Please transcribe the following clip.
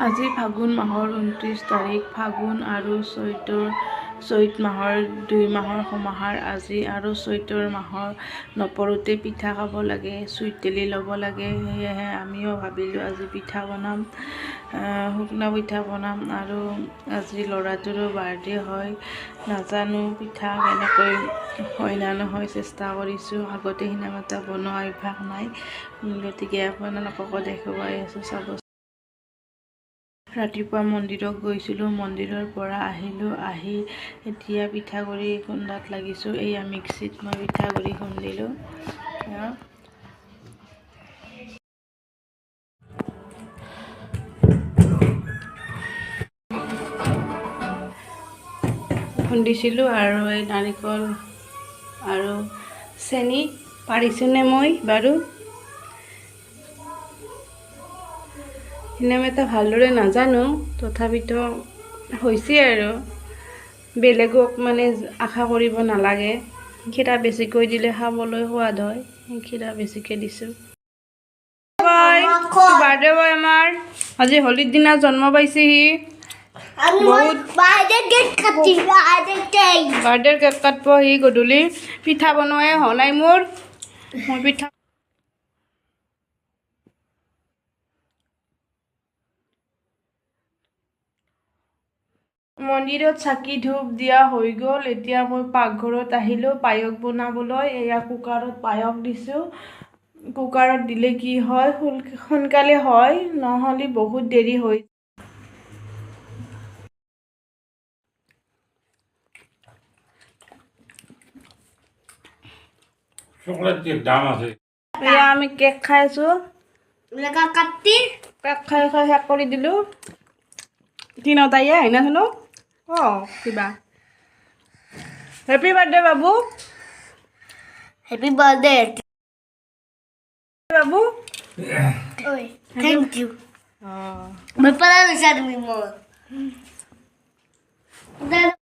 আজি ফাগুন মাহৰ 29 তাৰিখ। ফাগুন আৰু চৈত মাহৰ 2 মাহৰ সমাহাৰ আজি, আৰু চৈতৰ মাহৰ নপৰোঁতে পিঠা খাব লাগে, চুইট তেলি ল'ব লাগে। সেয়েহে আমিও ভাবিলোঁ আজি পিঠা বনাম, শুকনা পিঠা বনাম। আৰু আজি ল'ৰাটোৰো বাৰ্থডে হয়, নাজানো পিঠা কেনেকৈ হয় না নহয়, চেষ্টা কৰিছোঁ। আগতে সিমান এটা বনোৱা অভ্যাস নাই, গতিকে আপোনালোককো দেখুৱাই আছোঁ, চাব। ৰাতিপুৱা মন্দিৰত গৈছিলোঁ, মন্দিৰৰ পৰা আহিলোঁ, আহি এতিয়া পিঠাগুড়ি খুন্দাত লাগিছোঁ। এইয়া মিক্সিত মই পিঠাগুড়ি খুন্দিলোঁ। খুন্দিছিলোঁ আৰু এই নাৰিকল আৰু চেনি পাৰিছোঁনে মই বাৰু সিমান এটা ভালদৰে নাজানো, তথাপিতো হৈছে আৰু। বেলেগক মানে আশা কৰিব নালাগে, ক্ষীৰা বেছিকৈ দিলে খাবলৈ সোৱাদ হয়, ক্ষীৰা বেছিকৈ দিছোঁ। বাৰ্থডে বয় আমাৰ আজি হোলীৰ দিনা জন্ম পাইছেহি। বহুত বাৰ্থডেৰ কেক কাটিব সি গধূলি। পিঠা বনোৱাই হোৱা নাই মোৰ পিঠা মন্দিৰত চাকি ধূপ দিয়া হৈ গ'ল। এতিয়া মই পাকঘৰত আহিলোঁ পায়স বনাবলৈ। এয়া কুকাৰত পায়স দিছোঁ। কুকাৰত দিলে কি হয়, সোনকালে হয়, নহ'লে বহুত দেৰি হয়। চকলেট কেক দাম আছে। এয়া আমি কেক খাই আছোঁ। কেক খাই শেষ কৰি দিলোঁ। তিনিটাই আহে না শুনো কিবা। Happy birthday Babu, happy birthday Babu. Thank you. Me para besar mi amor.